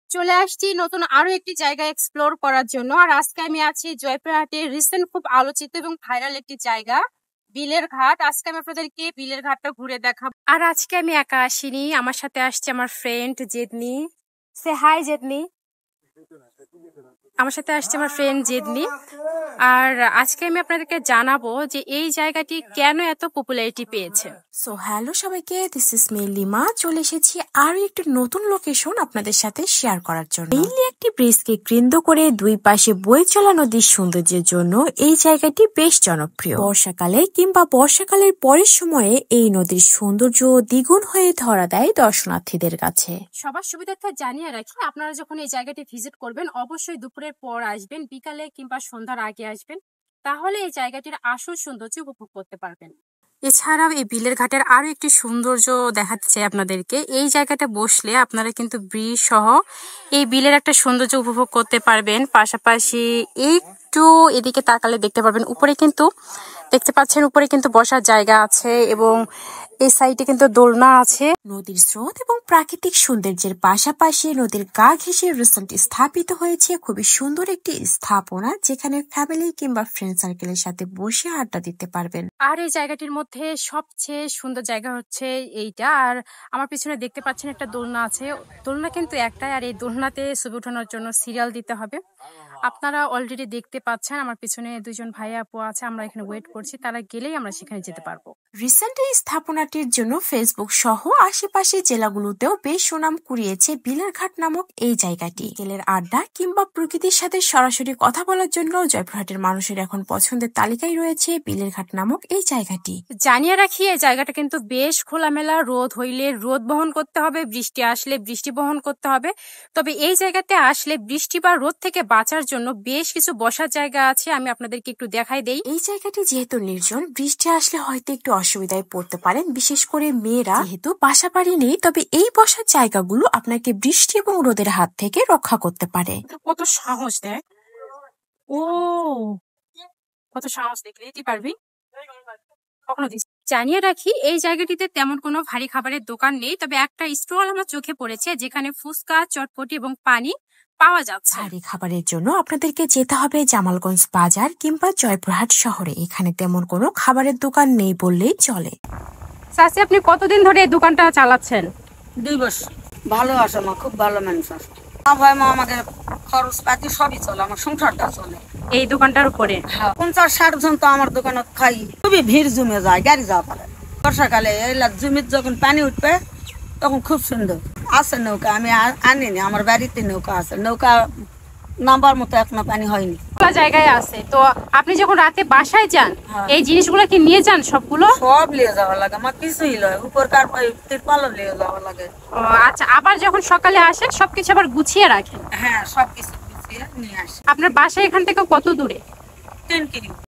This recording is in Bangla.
চলে আসছি নতুন আরো একটি জায়গা এক্সপ্লোর করার জন্য। আর আজকে আমি আছি জয়পুরহাটের রিসেন্ট খুব আলোচিত এবং ভাইরাল একটি জায়গা বিলের ঘাট। আজকে আমি আপনাদেরকে বিলের ঘাটটা ঘুরে দেখাবো। আর আজকে আমি একা আসিনি, আমার সাথে আসছে আমার ফ্রেন্ড জেদনি। সে হাই জেদনি। আমার সাথে আসছে আমার ফ্রেন্ড জেদনি। আর আজকে আমি আপনাদেরকে জানাবো যে এই জায়গাটি কেন এত পপুলারিটি পেয়েছে। সো হ্যালো সবাইকে, দিস ইজ মি লিমা। চলে এসেছি আরো একটি নতুন লোকেশন আপনাদের সাথে শেয়ার করার জন্য। মেইনলি একটি ব্রিজকে কেন্দ্র করে দুই পাশে বয়ে চলা নদীর সৌন্দর্যের জন্য এই জায়গাটি বেশ জনপ্রিয়। বর্ষাকালে কিংবা বর্ষাকালের পরের সময়ে এই নদীর সৌন্দর্য দ্বিগুণ হয়ে ধরা দেয় দর্শনার্থীদের কাছে। সবার সুবিধার্থে জানিয়ে রাখি, আপনারা যখন এই জায়গাটি ভিজিট করবেন অবশ্যই দুপুরের পর আসবেন, বিকালে কিংবা সন্ধ্যার আগে আসবেন, তাহলে এই জায়গাটির আসল সৌন্দর্য উপভোগ করতে পারবেন। এছাড়াও এই বিলের ঘাটের আরো একটি সৌন্দর্য দেখাতে চাই আপনাদেরকে। এই জায়গাটা বসলে আপনারা কিন্তু ব্রিজ সহ এই বিলের একটা সৌন্দর্য উপভোগ করতে পারবেন। পাশাপাশি একটু এদিকে তাকালে দেখতে পারবেন উপরে কিন্তু দেখতে পাচ্ছেন উপরে কিন্তু বসার জায়গা আছে এবং এই সাইডে কিন্তু দোলনা আছে। নদীর স্রোত এবং প্রাকৃতিক সৌন্দর্যের পাশাপাশি নদীর গা ঘেঁষে রিসেন্ট স্থাপিত হয়েছে খুবই সুন্দর একটি স্থাপনা, যেখানে ফ্যামিলি কিংবা ফ্রেন্ড সার্কেলের সাথে বসে আড্ডা দিতে পারবেন। আর এই জায়গাটির মধ্যে সবচেয়ে সুন্দর জায়গা হচ্ছে এইটা। আর আমার পিছনে দেখতে পাচ্ছেন একটা দোলনা আছে। দোলনা কিন্তু একটাই, আর এই দোলনাতে ছবি ওঠানোর জন্য সিরিয়াল দিতে হবে। আপনারা অলরেডি দেখতে পাচ্ছেন আমার পিছনে দুজন ভাই আপু আছে, আমরা এখানে ওয়েট করছি, তারা গেলেই আমরা সেখানে যেতে পারবো। রিসেন্ট এই স্থাপনাটির জন্য ফেসবুক সহ আশেপাশে জেলাগুলোতেও বেশ সুনাম কুড়িয়েছে বিলের ঘাট নামক এই জায়গাটি। বিকেলের আড্ডা কিংবা প্রকৃতির সাথে সরাসরি কথা বলার জন্য জয়পুরহাটের মানুষের এখন পছন্দের তালিকায় রয়েছে বিলের ঘাট নামক এই জায়গাটি। জানিয়ে রাখি, এই জায়গাটা কিন্তু বেশ খোলামেলা। রোদ হইলে রোদ বহন করতে হবে, বৃষ্টি আসলে বৃষ্টি বহন করতে হবে। তবে এই জায়গাতে আসলে বৃষ্টি বা রোদ থেকে বাঁচার জন্য বেশ কিছু বসার জায়গা আছে, আমি আপনাদেরকে একটু দেখাই দেই। এই জায়গাটি যেহেতু নির্জন, বৃষ্টি আসলে হয়তো একটু অসুবিধায় পড়তে পারেন, বিশেষ করে মেয়েরা। যেহেতু বাসা বাড়ি নেই, তবে এই বসার জায়গাগুলো আপনাকে বৃষ্টি এবং রোদের হাত থেকে রক্ষা করতে পারে। কত সাহস দেখ, ও কত সাহস, দেখলে দিতে পারবি কখনো। জানিয়ে রাখি, এই জায়গাটিতে তেমন কোনো ভারী খাবারের দোকান নেই, তবে একটা স্টল আমার চোখে পড়েছে যেখানে ফুচকা, চটপটি এবং পানি পাওয়া যাচ্ছে। ভারী খাবারের জন্য আপনাদেরকে যেতে হবে জামালগঞ্জ বাজার কিংবা জয়পুরহাট শহরে। এখানে তেমন কোনো খাবারের দোকান নেই বললেই চলে। চাচি, আপনি কতদিন ধরে এই দোকানটা চালাচ্ছেন? 2 বছর। ভালো আসে মা, খুব ভালো মানুষ আছে। ভাই মা আমাকে খরচ পাতি সবই চলে, আমার সংসারটা চলে এই দোকানটার উপরে। 50-60 জন তো আমার দোকানে খাই। খুবই ভিড় জমে যায়, গাড়ি যাওয়া পারে। বর্ষাকালে এই জমির যখন পানি উঠবে তখন খুব সুন্দর আছে নৌকা। আমি আনিনি, আমার বাড়িতে নৌকা আছে। নৌকা নাম্বার মতো এখনো পানি হয়নি, জায়গায় আছে। তো আপনি যখন রাতে বাসায় যান, এই জিনিসগুলো কি নিয়ে যান? সবগুলো সব নিয়ে যাওয়া লাগে আমার, কিছুই লয়। উপরকার তিরপালও নিয়ে যাওয়া লাগে। আচ্ছা, আবার যখন সকালে আসেন সবকিছু আবার গুছিয়ে রাখেন? হ্যাঁ, সবকিছু গুছিয়ে নিয়ে আসি। আপনার বাসা এখান থেকে কত দূরে? 10 কিলো।